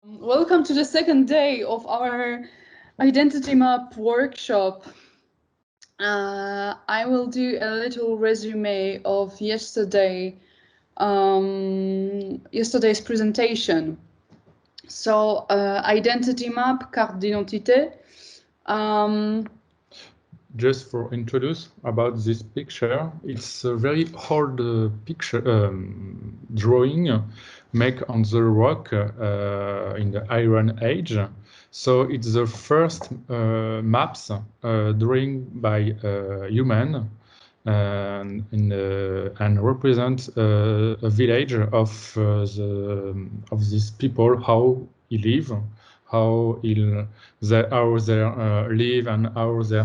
Welcome to the second day of our identity map workshop. I will do a little resume of yesterday's presentation. So, identity map, carte d'identité. Just for introduce about this picture, it's a very old picture drawing made on the rock in the Iron Age. So it's the first maps drawing by human and represent a village of these people, how he live, how they live, and how they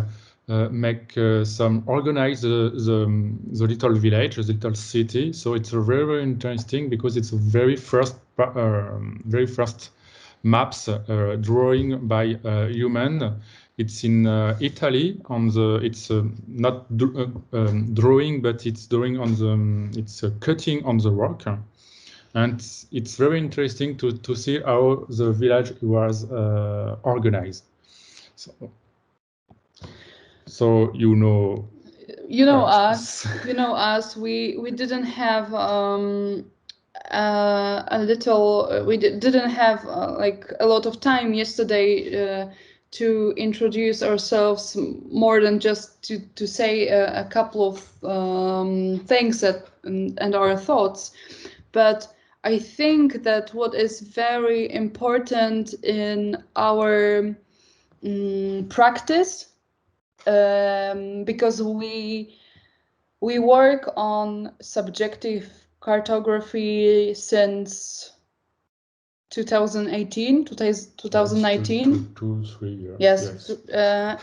make some organize the little village, the little city. So it's very, very interesting because it's a very first maps drawing by human. It's in Italy. It's not drawing, but it's drawing on the. It's cutting on the rock, and it's very interesting to see how the village was organized. So you know us. You know us. We didn't have didn't have like a lot of time yesterday to introduce ourselves more than just to say a couple of things and our thoughts. But I think that what is very important in our practice, because we work on subjective cartography since 2018, 2019. 2-3 years. Yes.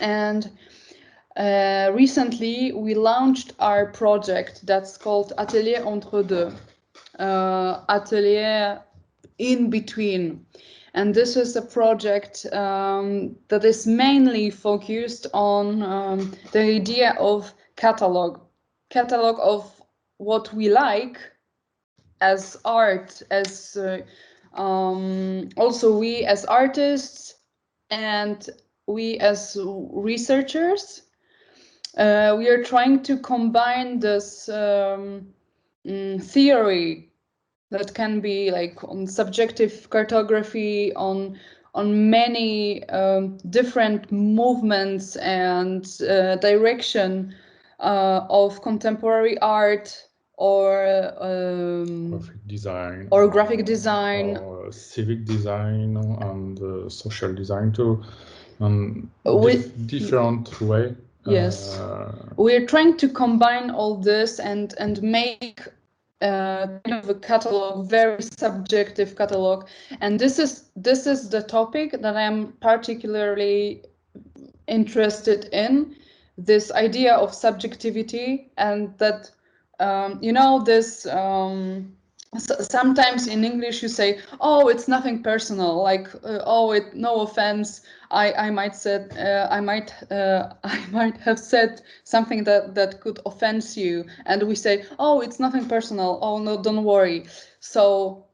And recently we launched our project that's called Atelier entre deux, Atelier in between. And this is a project that is mainly focused on the idea of catalog of what we like as art, as also we as artists and we as researchers. We are trying to combine this theory that can be like on subjective cartography, on many different movements and direction of contemporary art or graphic design or civic design and social design too, with different way. Yes, we're trying to combine all this and make kind of a catalog, very subjective catalog, and this is the topic that I'm particularly interested in, this idea of subjectivity, and that this sometimes in English you say, oh, it's nothing personal, like no offense, I might have said something that could offend you, and we say, oh, it's nothing personal, oh no, don't worry. So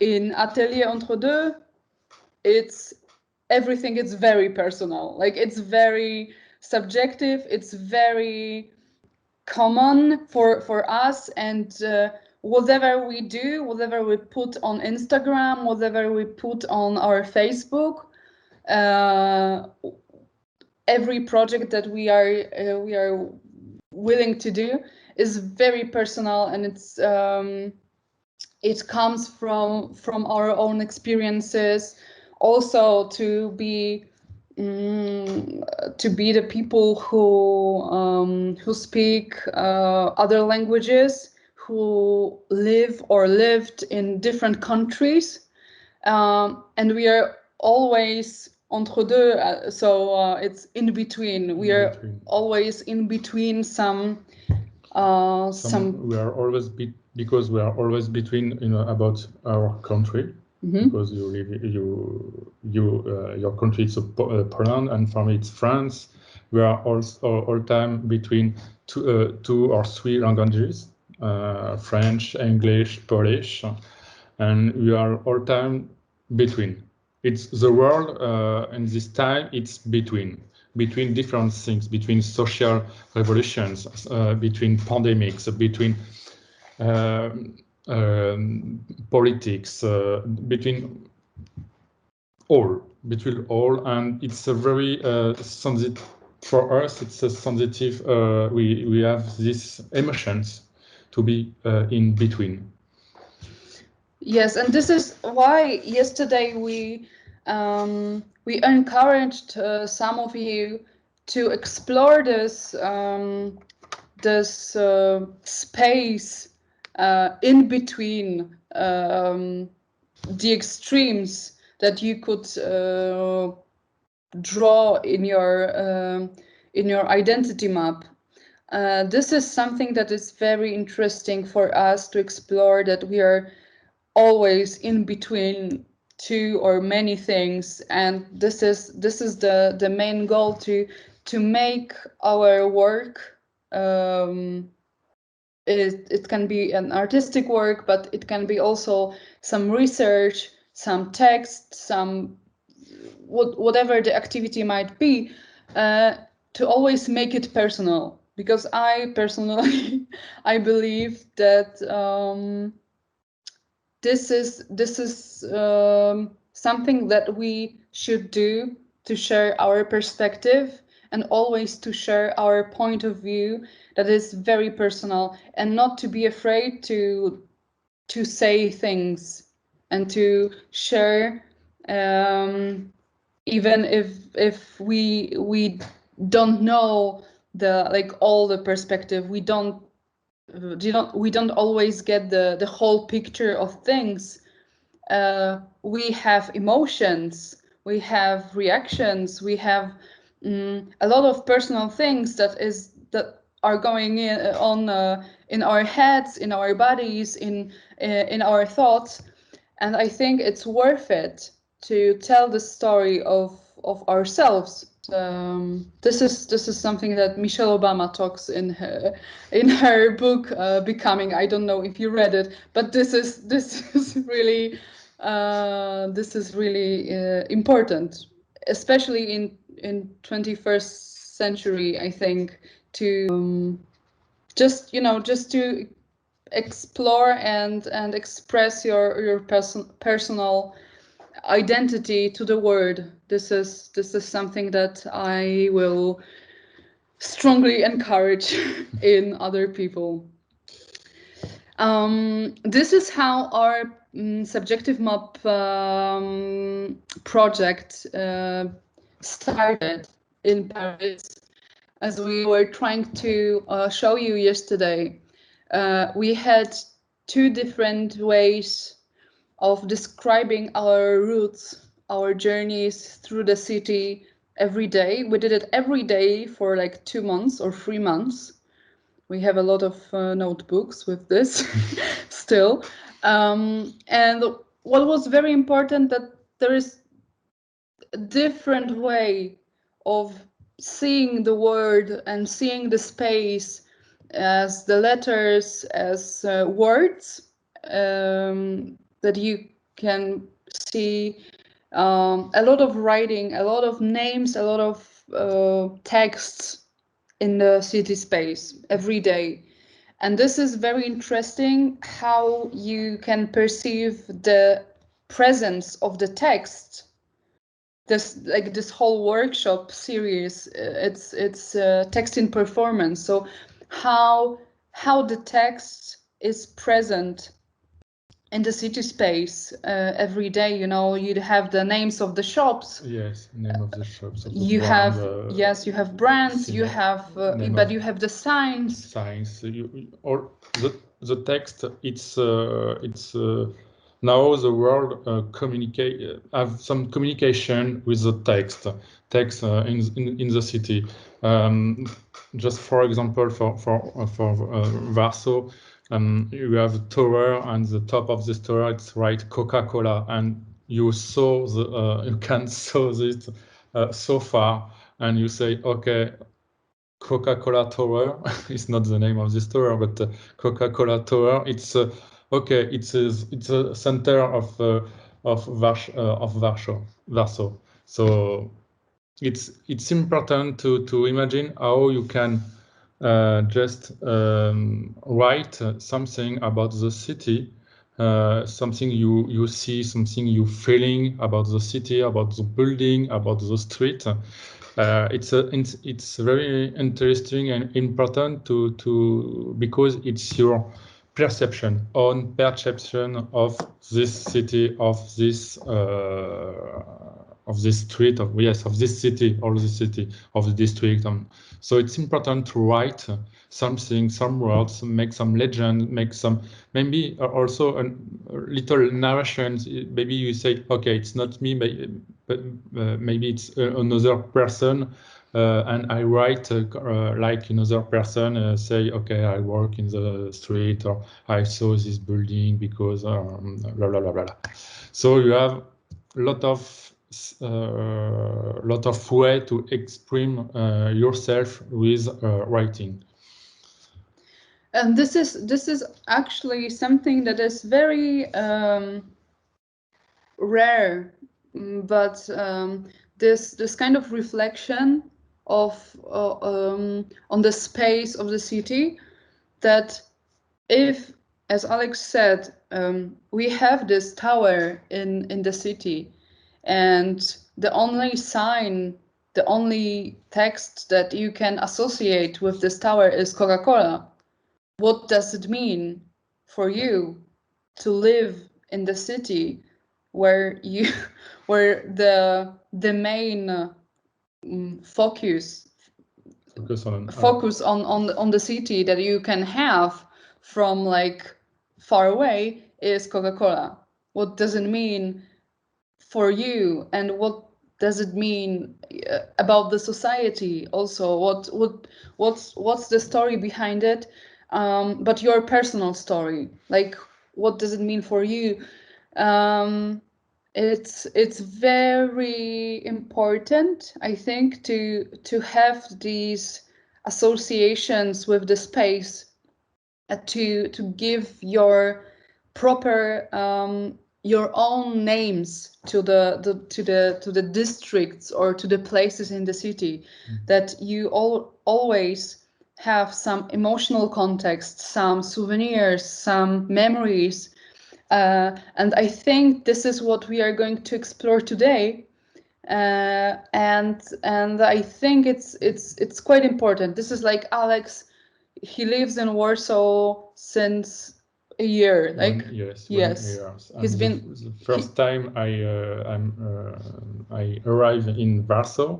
in Atelier entre deux, everything is very personal, like it's very subjective, it's very common for us, and whatever we do, whatever we put on Instagram, whatever we put on our Facebook, every project that we are willing to do is very personal, and it comes from our own experiences, also to be the people who speak other languages, who live or lived in different countries, and we are always entre deux, so it's in between. We are always in between some. We are always because we are always between, about our country. Mm-hmm. Because you live, your country is Poland, and for me it's France. We are also all time between 2 or 3 languages, French, English, Polish, and we are all time between. it's the world in this time. It's between different things, between social revolutions, between pandemics, between politics, between all, and it's a very sensitive for us. It's a sensitive. We have these emotions to be in between. Yes, and this is why yesterday we encouraged some of you to explore this space in between the extremes that you could draw in your identity map. This is something that is very interesting for us to explore, that we are always in between two or many things, and this is the main goal, to make our work. It can be an artistic work, but it can be also some research, some text, some whatever the activity might be, to always make it personal. Because I personally, I believe that this is something that we should do, to share our perspective and always to share our point of view that is very personal, and not to be afraid to say things and to share, even if we don't know all the perspective. We don't always get the whole picture of things. We have emotions, we have reactions, we have a lot of personal things that are going on in our heads, in our bodies, in our thoughts. And I think it's worth it to tell the story of ourselves. This is something that Michelle Obama talks in her book Becoming. I don't know if you read it, but this is really important, especially in 21st century. I think to just to explore and express your personal identity to the world. This is something that I will strongly encourage in other people. This is how our subjective map project started in Paris, as we were trying to show you yesterday. We had two different ways of describing our routes, our journeys through the city every day. We did it every day for like 2 months or 3 months. We have a lot of notebooks with this still. And what was very important, that there is a different way of seeing the word and seeing the space as the letters, as words, that you can see a lot of writing, a lot of names, a lot of texts in the city space every day. And this is very interesting, how you can perceive the presence of the text. This whole workshop series, it's text in performance. So how the text is present in the city space every day. You'd have the names of the shops. Yes, name of the shops. You have yes, you have brands. You have but you have the signs. Signs. Or the text. It's now the world communicate have some communication with the text in the city. Just for example, for Warsaw. You have a tower, and the top of this tower it's write Coca-Cola, and you can saw this so far, and you say, okay, Coca-Cola Tower is not the name of this tower, but Coca-Cola Tower. It's okay. It's a center of of Warsaw. So it's important to imagine how you can just write something about the city, something you see, something you feeling about the city, about the building, about the street. It's very interesting and important to because it's your perception on perception of this city, of this street, of this city, or the city, of the district. So it's important to write something, some words, make some legend, make some maybe also a little narrations. Maybe you say, okay, it's not me, but maybe it's another person. And I write like another person, say, okay, I work in the street, or I saw this building because blah, blah, blah, blah. So you have a lot of way to express yourself with writing. And this is actually something that is very rare, but this kind of reflection of on the space of the city, that if, as Alex said, we have this tower in the city, and the only sign, the only text that you can associate with this tower is Coca-Cola. What does it mean for you to live in the city where the main focus on the city that you can have from like far away is Coca-Cola? What does it mean for you, and what does it mean about the society also? What's the story behind it? But your personal story, like what does it mean for you? It's very important, I think, to have these associations with the space, to give your proper your own names to the districts or to the places in the city, that you always have some emotional context, some souvenirs, some memories. And I think this is what we are going to explore today. And I think it's quite important. This is like Alex, he lives in Warsaw since a year. Like yes. He's been the first time I arrived in Warsaw.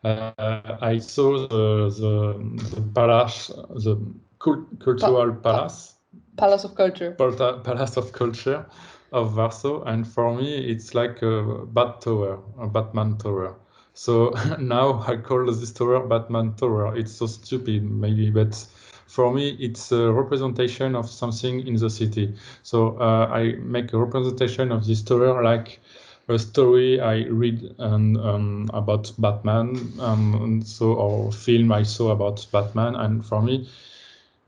I saw the palace, the cultural palace. Palace of Culture. Palace of Culture of Warsaw, and for me it's like a Batman Tower. So now I call this tower Batman Tower. It's so stupid maybe, but for me it's a representation of something in the city. So I make a representation of this tower like a story I read about Batman, or film I saw about Batman, and for me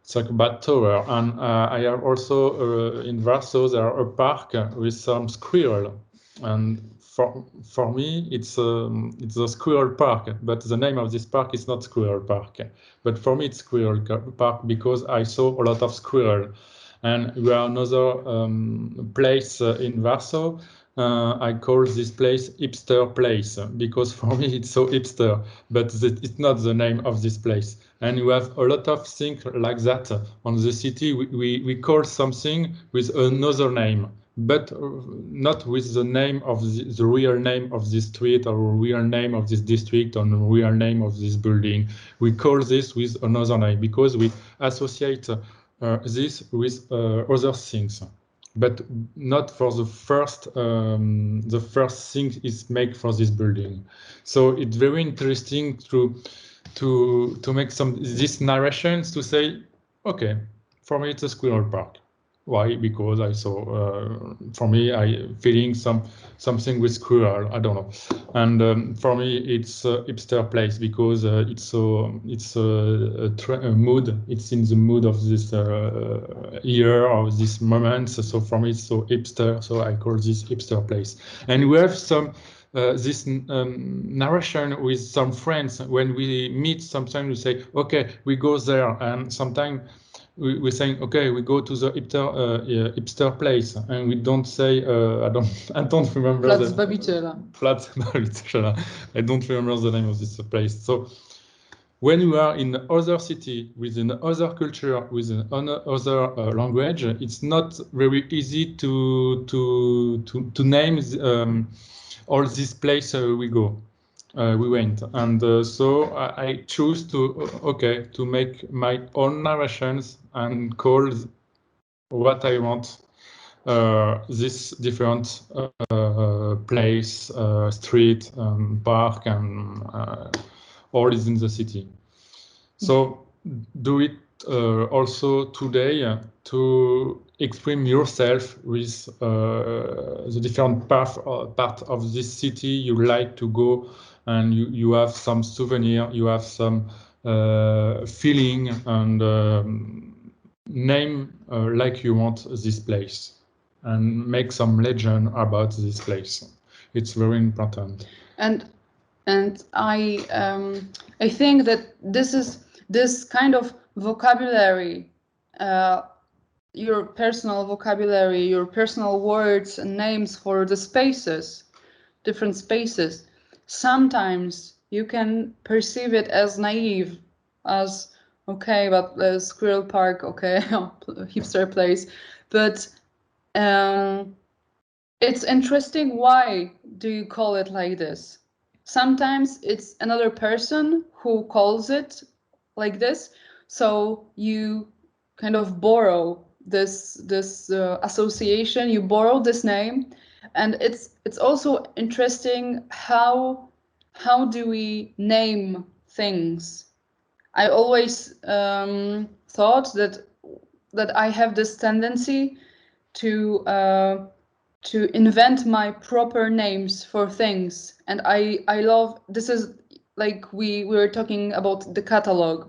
it's like a bat tower. And I have also in Warsaw there are a park with some squirrel, and for me it's a squirrel park, but the name of this park is not Squirrel Park, but for me it's Squirrel Park because I saw a lot of squirrel. And we have another place in Warsaw. I call this place Hipster Place because for me it's so hipster, but it's not the name of this place. And you have a lot of things like that on the city. We call something with another name, but not with the name of the real name of this street, or real name of this district, or real name of this building. We call this with another name because we associate this with other things, but not for the first thing is made for this building. So it's very interesting to make some these narrations, to say, okay, for me it's a squirrel park. Why? Because I saw, for me, I feeling something with cruel. I don't know. And for me, it's a hipster place because it's a mood. It's in the mood of this year or this moment. So for me, it's so hipster. So I call this hipster place. And we have some this narration with some friends. When we meet, sometimes we say, okay, we go there, and sometimes we're saying, okay, we go to the hipster place, and we don't say, I don't remember Plac Zbawiciela. Plac Zbawiciela. I don't remember the name of this place. So when you are in another city, with another culture, with another language, it's not very easy to name all these places we go. We went, and so I choose to make my own narrations and call what I want this different place, street, park, and all is in the city. So do it also today to express yourself with the different part of this city you like to go, and you have some souvenir, you have some feeling, and name like you want this place, and make some legend about this place. It's very important. And I think that this kind of vocabulary, your personal vocabulary, your personal words and names for the spaces, different spaces, sometimes you can perceive it as naive, as okay, but the Squirrel Park, okay, hipster place, but it's interesting. Why do you call it like this? Sometimes it's another person who calls it like this, so you kind of borrow this association, you borrow this name, and it's also interesting how do we name things. I always thought that I have this tendency to invent my proper names for things, and I love, this is like we were talking about the catalog.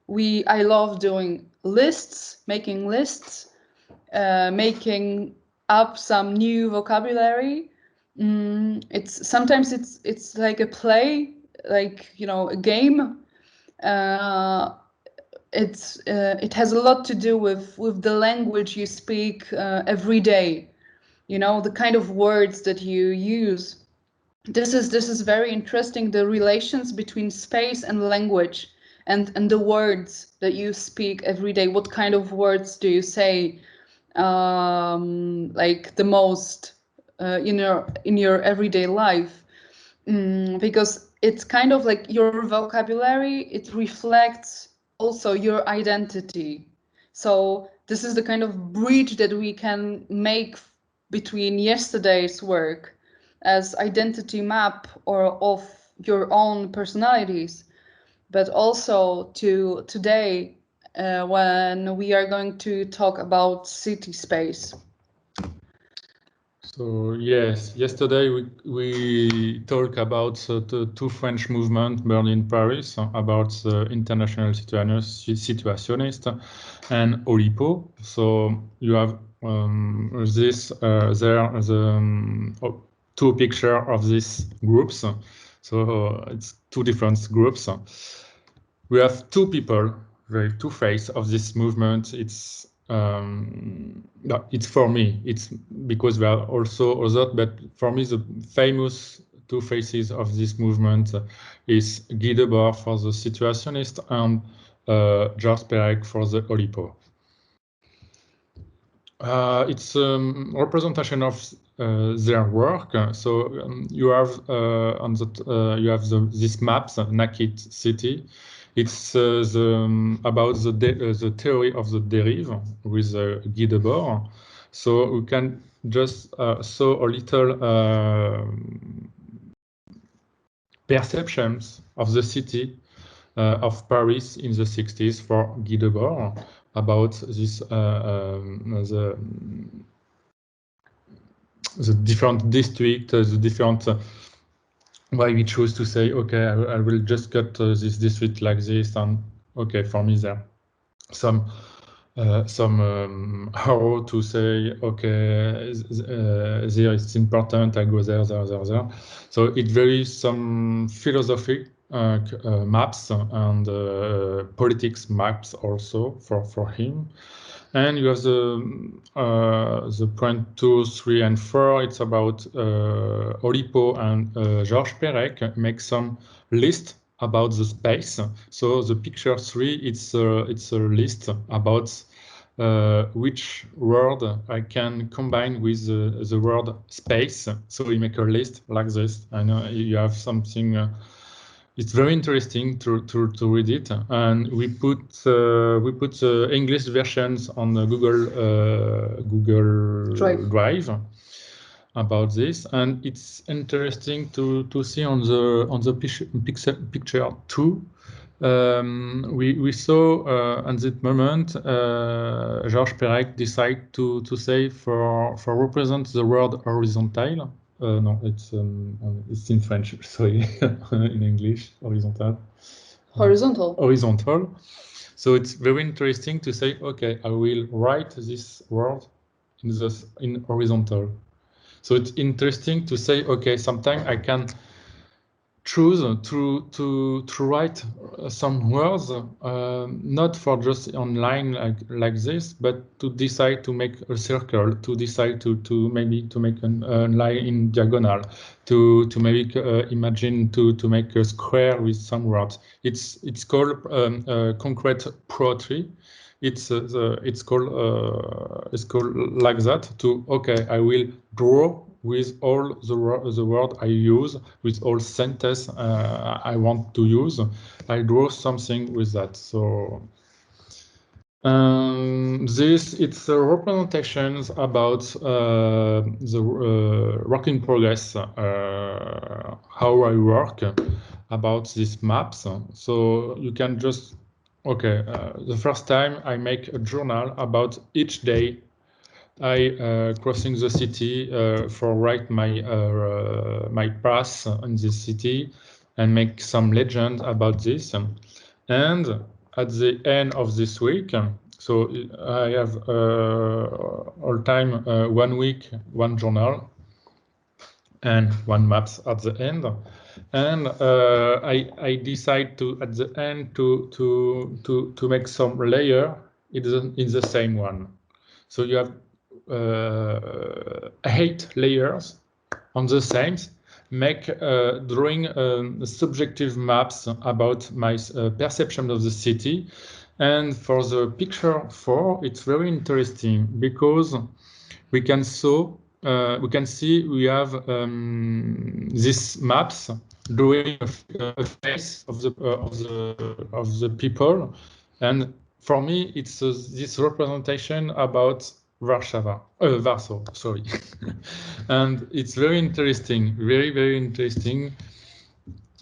I love doing lists, making lists, making up some new vocabulary. It's sometimes it's like a play, like, you know, a game. It has a lot to do with the language you speak every day. You know, the kind of words that you use. This is very interesting, the relations between space and language, and the words that you speak every day. What kind of words do you say like the most in your everyday life? Because it's kind of like your vocabulary, it reflects also your identity. So this is the kind of bridge that we can make between yesterday's work as identity map or of your own personalities, but also to today when we are going to talk about city space. So yes, yesterday we talked about the two French movements, Berlin, Paris, about the international situationist and Oulipo. So you have two pictures of these groups. So it's two different groups. We have two people, two faces of this movement. It's for me. It's because there are also others, but for me, the famous two faces of this movement is Guy Debord for the situationist and Georges Perec for the Oulipo. It's representation of their work. So you have these maps, Naked City. It's about the theory of the derive with Guy Debord. So we can just saw a little perceptions of the city of Paris in the 60s for Guy Debord. about this the different districts, the different why we choose to say, okay, I will just cut this district like this, and okay, for me there some how to say, okay, there it's important, I go there. So it varies some philosophy maps and politics maps also for him. And you have the point 2, 3, and 4. It's about Oulipo and Georges Perec make some list about the space. So the picture 3, it's a list about which word I can combine with the word space. So we make a list like this. I know you have something. It's very interesting to read it, and we put the English versions on the Google Drive about this, and it's interesting to see on the picture 2. We saw at that moment Georges Perec decide to say for represent the word horizontal. No, it's in French. Sorry, in English, horizontal. Horizontal. So it's very interesting to say, okay, I will write this word in horizontal. So it's interesting to say, okay, sometimes I can choose to write some words, not for just online like this, but to decide to make a circle, to decide to maybe to make a line in diagonal, to maybe imagine to make a square with some words. It's called concrete poetry. It's called like that. To okay, I will draw with all the word I use, with all sentence I want to use. I draw something with that. So this it's representations about the work in progress, how I work, about these maps. So you can just okay. The first time I make a journal about each day I crossing the city for write my path in this city and make some legend about this. And at the end of this week, so I have all time 1 week, one journal, and one maps at the end. And I decide to at the end to make some layer in the same one. So you have 8 layers on the same, make drawing subjective maps about my perception of the city. And for the picture 4, it's very interesting because we can see we have these maps drawing a face of the people, and for me it's this representation about Warsaw, sorry. And it's very interesting, very interesting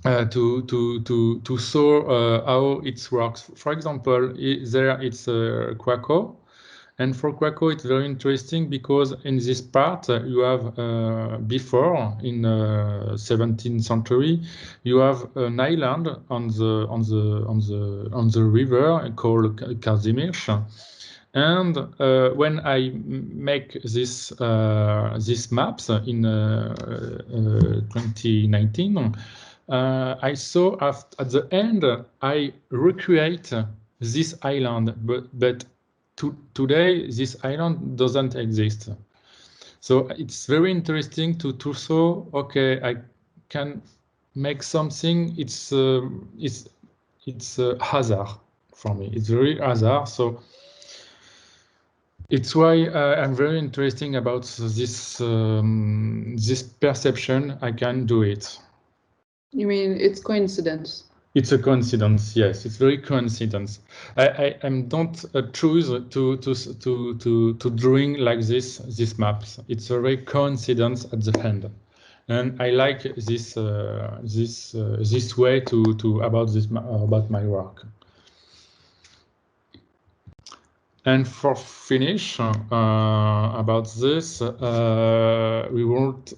to saw how it works. For example, there it's Krakow. And for Krakow, it's very interesting because in this part you have before in 17th century you have an island on the river called Kazimierz. And when I make this maps in 2019, I saw at the end I recreate this island, but today this island doesn't exist. So it's very interesting to show, okay, I can make something. It's hazard for me. It's very hazard. So it's why I'm very interesting about this this perception. I can do it. You mean it's coincidence? It's a coincidence, yes. It's very coincidence. I don't choose to drawing like these maps. It's a very coincidence at the end, and I like this this way to about my work. And for finish about this, we want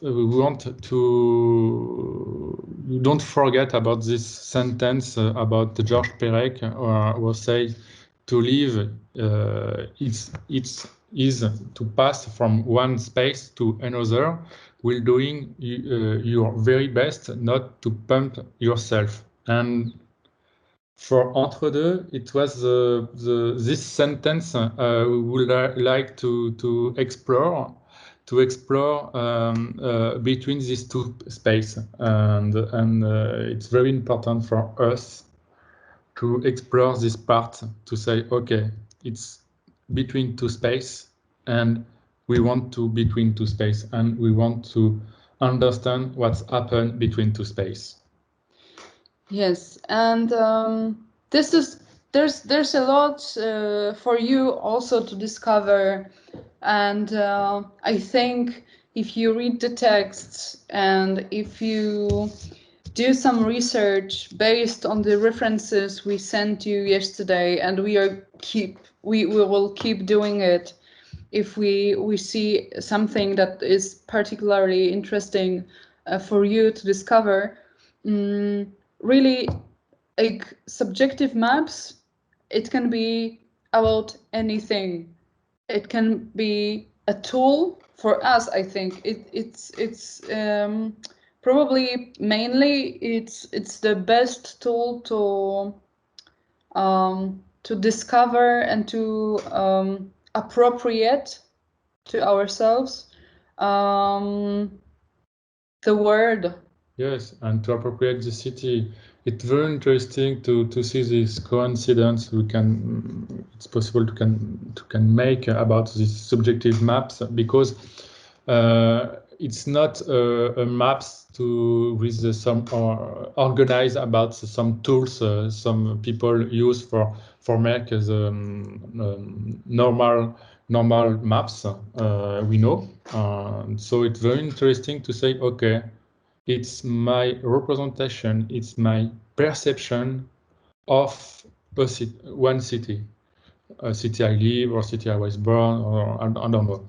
to don't forget about this sentence about Georges Perec, who say to live is to pass from one space to another, while doing your very best not to pump yourself. And for Entre Deux, it was this sentence we would like to explore between these two spaces, and it's very important for us to explore this part, to say, okay, it's between two space, and we want to between two space, and we want to understand what's happened between two space. Yes, and there's a lot for you also to discover, and I think if you read the texts and if you do some research based on the references we sent you yesterday, and we will keep doing it if we see something that is particularly interesting for you to discover. Really, like subjective maps, it can be about anything. It can be a tool for us. I think it's probably mainly it's the best tool to discover and to appropriate to ourselves the word. Yes, and to appropriate the city, it's very interesting to see this coincidence it's possible to make about these subjective maps, because it's not a maps with some organized about some tools some people use for make the normal maps we know. So it's very interesting to say, okay, it's my representation, it's my perception of one city, a city I live or city I was born, or I don't know.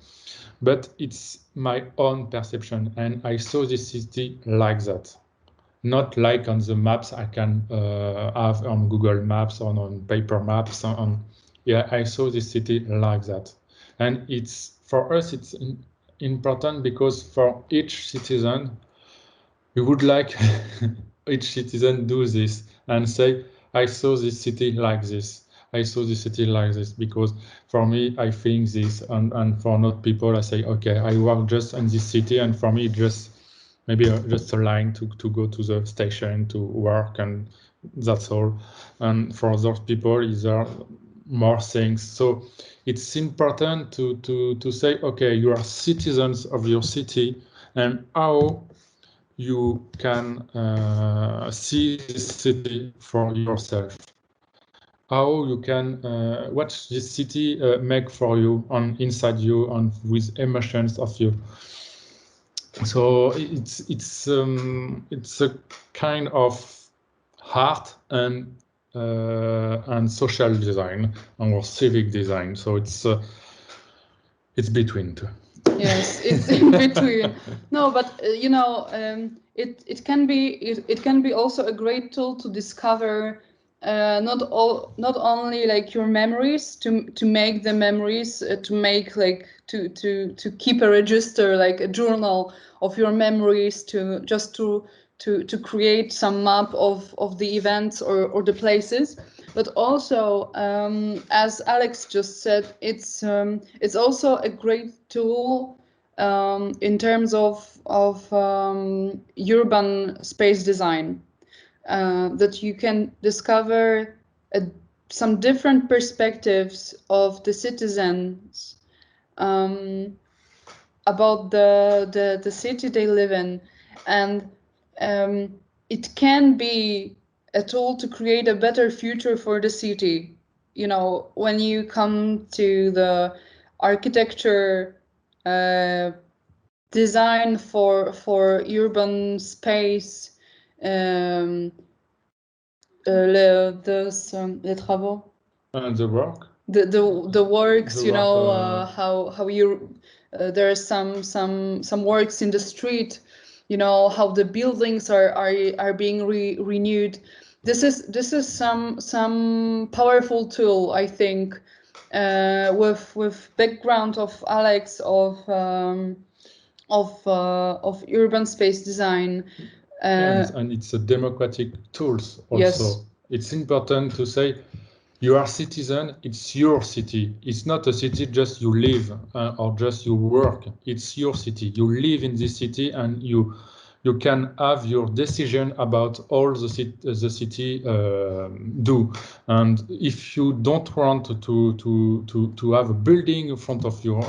But it's my own perception, and I saw this city like that. Not like on the maps I can have on Google Maps or on paper maps. Yeah, I saw this city like that. And for us, it's important because for each citizen, we would like each citizen do this and say, I saw this city like this. I saw this city like this, because for me, I think this, and for not people, I say, okay, I work just in this city, and for me, just maybe just a line to go to the station to work, and that's all. And for those people, there are more things. So it's important to say, okay, you are citizens of your city, and how you can see this city for yourself. How you can watch this city make for you inside you, and with emotions of you. So it's a kind of art and social design or civic design. So it's between two. Yes, it's in between. No, but it can be also a great tool to discover not only like your memories, to make the memories, to make like to keep a register, like a journal of your memories, to create some map of the events or the places. But also, as Alex just said, it's also a great tool in terms of urban space design, that you can discover some different perspectives of the citizens about the city they live in, and it can be a tool to create a better future for the city. You know, when you come to the architecture design for urban space, les travaux, And the work? the works, you know, how you there are some works in the street, you know, how the buildings are being renewed. This is some powerful tool, I think, with background of Alex of urban space design. And it's a democratic tools also. Yes. It's important to say you are citizen, it's your city. It's not a city just you live or just you work. It's your city. You live in this city and you can have your decision about all the city do. And if you don't want to have a building in front of your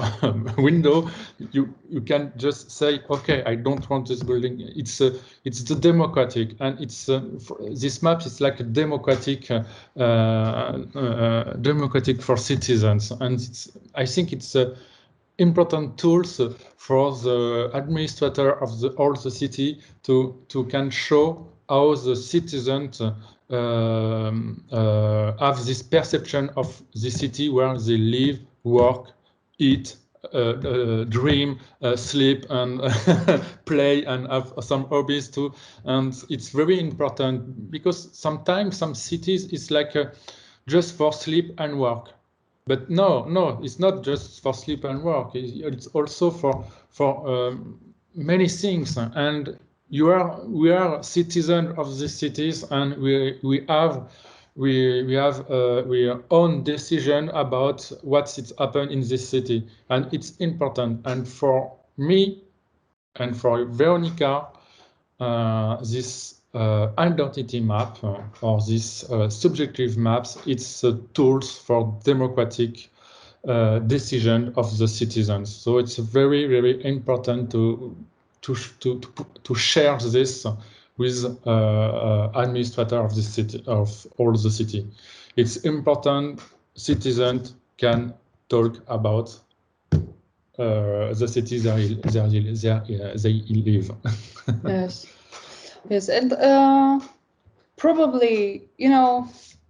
window, you can just say, okay, I don't want this building. It's the democratic, and it's this map is like a democratic democratic for citizens, and I think it's important tools for the administrator of all the city to can show how the citizens have this perception of the city where they live, work, eat, dream, sleep, and play, and have some hobbies too. And it's very important because sometimes some cities is like just for sleep and work. But no, it's not just for sleep and work. It's also for many things. And we are citizens of these cities, and we have our own decision about what's happened in this city, and it's important. And for me and for Weronika, this identity map or this subjective maps, it's tools for democratic decision of the citizens. So it's very, very important to share this with administrator of the city, of all the city. It's important citizens can talk about the city they live. Yes, and probably, you know,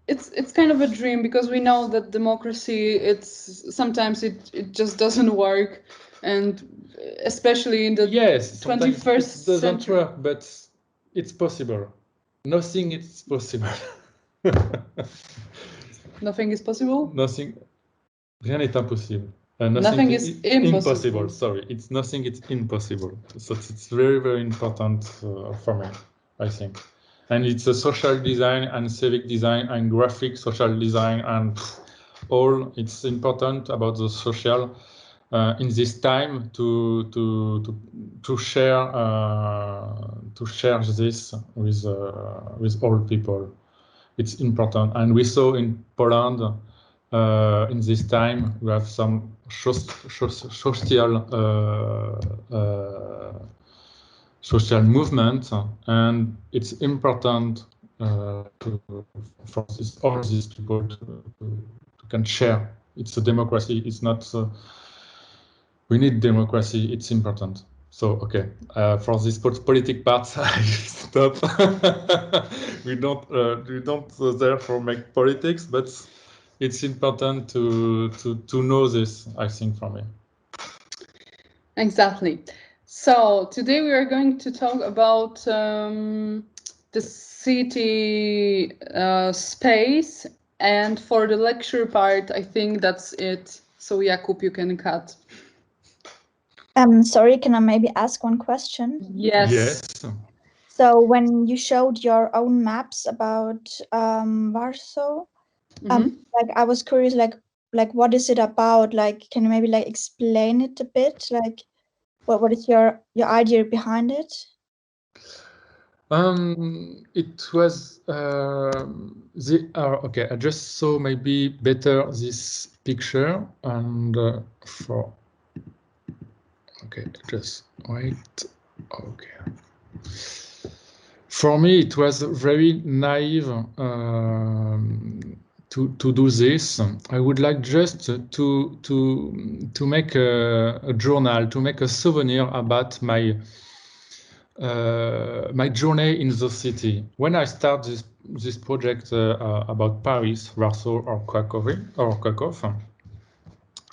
it's kind of a dream, because we know that democracy, sometimes it just doesn't work, and especially in the 21st it doesn't century. work, but it's possible. Nothing is possible. Nothing is possible? Rien n'est impossible. Nothing is impossible. Sorry, nothing is impossible. So it's very, very important for me, I think. And it's a social design and civic design and graphic social design and all. It's important about the social in this time to share this with all people. It's important, and we saw in Poland in this time we have some social movement, and it's important for all these people to can share. It's a democracy. It's not. We need democracy. It's important. So okay, for this politic part, I stop. we don't therefore make politics, but it's important to know this, I think, for me. Exactly. So today we are going to talk about the city space, and for the lecture part, I think that's it. So Jakub, you can cut. Sorry, can I maybe ask one question? Yes. So when you showed your own maps about Warsaw, like I was curious, like what is it about? Like, can you maybe like explain it a bit? Like, what is your idea behind it? It was okay. I just saw maybe better this picture, and okay, just wait. Okay. For me, it was very naive to do this. I would like just to make a journal, to make a souvenir about my my journey in the city. When I start this project about Paris, Warsaw, or Krakow,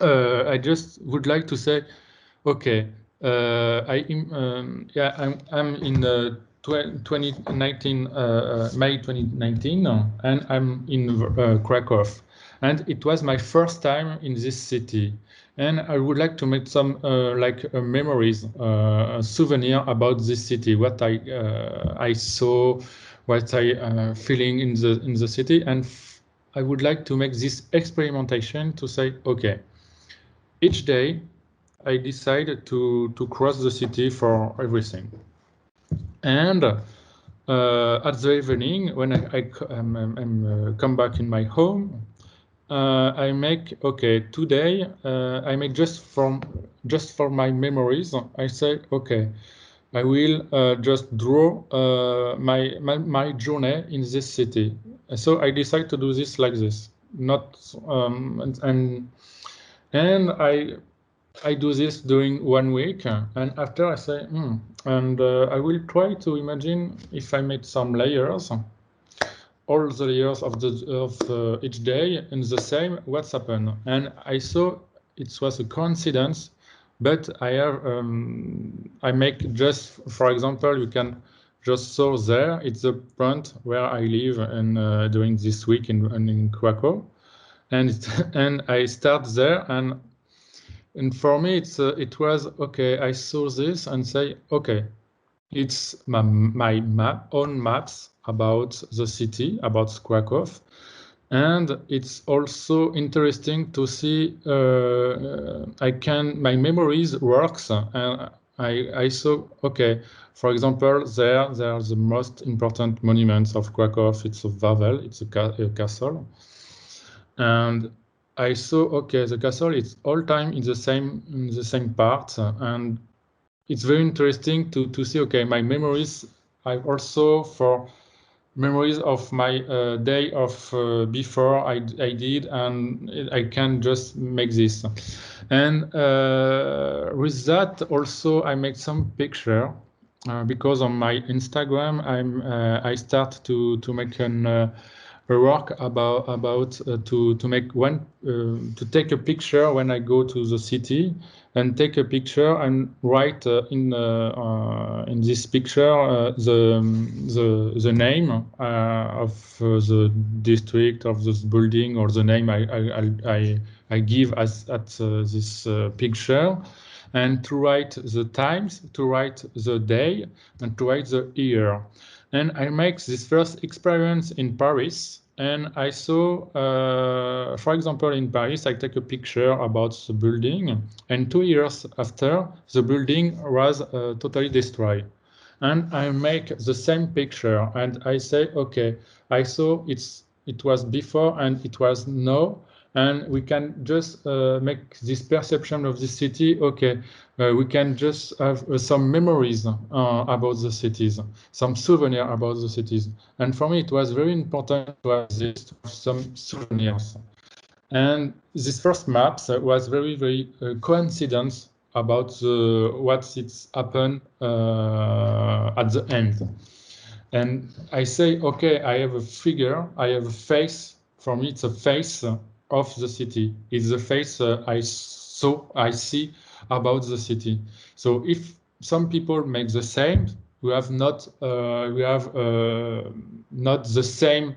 I just would like to say, okay, I'm in 2019, May 2019, and I'm in Krakow, and it was my first time in this city. And I would like to make some memories, a souvenir about this city, what I saw, what I feeling in the city, and I would like to make this experimentation to say, okay, each day I decided to cross the city for everything, and at the evening when I come back in my home. I make today. I make just for my memories. I say okay. I will just draw my journey in this city. So I decide to do this like this. Not and I do this during 1 week, and after I say, and I will try to imagine if I made some layers, all the layers of each day in the same what's happened, and I saw it was a coincidence, but I make just, for example, you can just saw there it's the point where I live and during this week in Krakow, and and I start there, and for me it was okay. I saw this and say okay. It's my own maps about the city, about Krakow, and it's also interesting to see my memories works. And I saw okay. For example, there are the most important monuments of Krakow. It's a Wawel, it's a castle, and I saw okay. The castle is all time in the same part, and it's very interesting to see, okay, my memories, I also for memories of my day of before I did, and I can just make this. And with that also I make some picture because on my Instagram I start to make a work about to make one to take a picture when I go to the city, and take a picture and write in this picture the name of the district of this building, or the name I give as at this picture, and to write the times, to write the day, and to write the year. And I make this first experience in Paris, and I saw, for example, in Paris, I take a picture about the building, and 2 years after, the building was totally destroyed. And I make the same picture, and I say, okay, I saw it was before and it was now, and we can just make this perception of the city. Okay, we can just have some memories about the cities, some souvenir about the cities. And for me, it was very important to have this, to have some souvenirs. And this first maps was very, very coincidence about what it's happened at the end. And I say, okay, I have a figure, I have a face. For me, it's a face of the city. It's the face I see about the city. So if some people make the same, we have not the same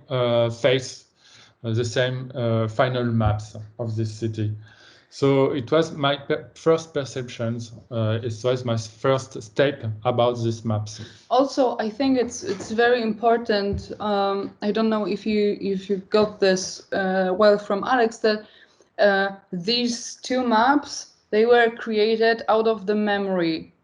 face, the same final maps of this city. So it was my first perceptions. It was my first step about these maps. Also, I think it's very important. I don't know if you got this well from Alex, that these two maps, they were created out of the memory.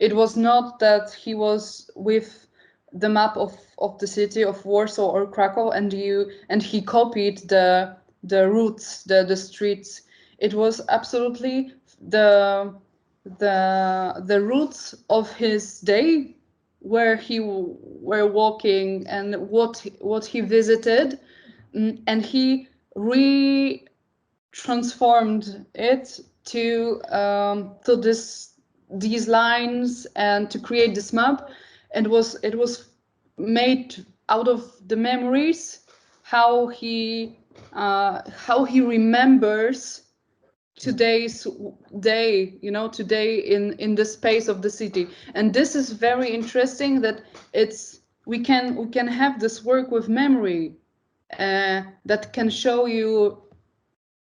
It was not that he was with the map of the city of Warsaw or Krakow and he copied the routes, the streets. It was absolutely the routes of his day, where he were walking and what he visited, and he transformed it to this these lines and to create this map. And it was made out of the memories, how he remembers today's day, you know, today in the space of the city. And this is very interesting, that we can have this work with memory that can show you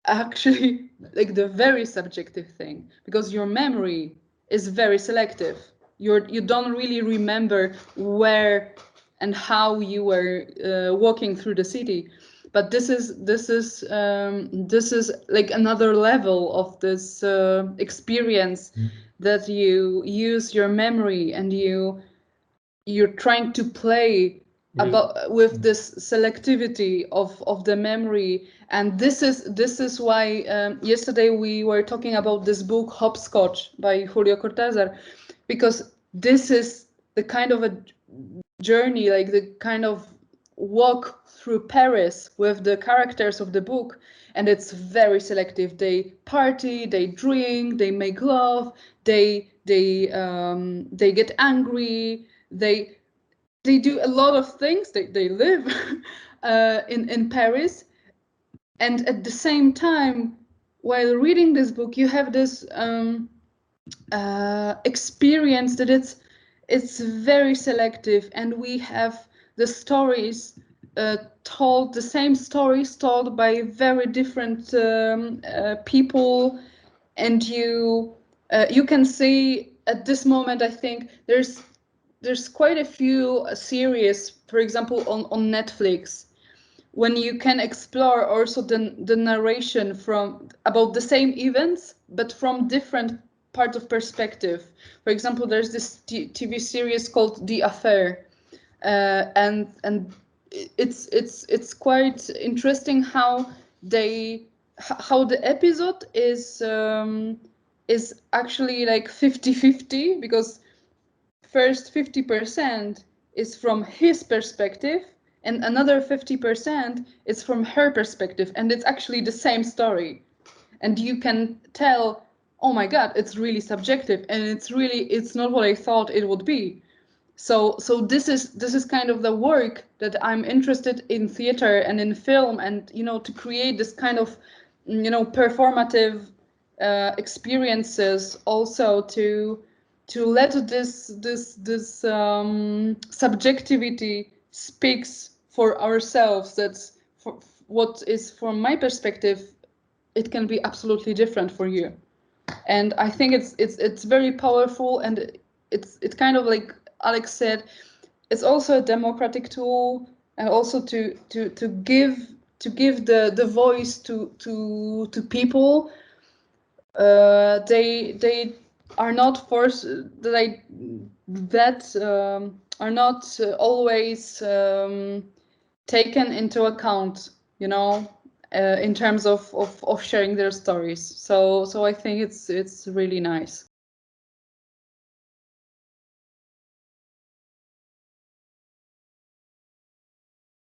actually like the very subjective thing, because your memory is very selective. You don't really remember where and how you were walking through the city. But this is like another level of this experience, that you use your memory and you're trying to play with this selectivity of the memory. And this is why yesterday we were talking about this book Hopscotch by Julio Cortázar, because this is the kind of a journey, like the kind of walk through Paris with the characters of the book. And it's very selective. They party, they drink, they make love, they get angry, they do a lot of things. They live in Paris. And at the same time, while reading this book, you have this experience that it's very selective, and we have the stories told, the same stories told by very different people. And you can see at this moment, I think there's quite a few series, for example, on Netflix, when you can explore also the narration about the same events, but from different parts of perspective. For example, there's this TV series called The Affair, and it's quite interesting how the episode is actually like 50-50, because first 50% is from his perspective and another 50% is from her perspective, and it's actually the same story. And you can tell, oh my god, it's really subjective, and it's not what I thought it would be. So this is kind of the work that I'm interested in theater and in film, and to create this kind of performative experiences, also to let this subjectivity speaks for ourselves. That's for what is from my perspective, it can be absolutely different for you. And I think it's very powerful, and it's kind of like Alex said, it's also a democratic tool, and also to give the voice to people. They are not forced, are not always taken into account, in terms of sharing their stories. So I think it's really nice.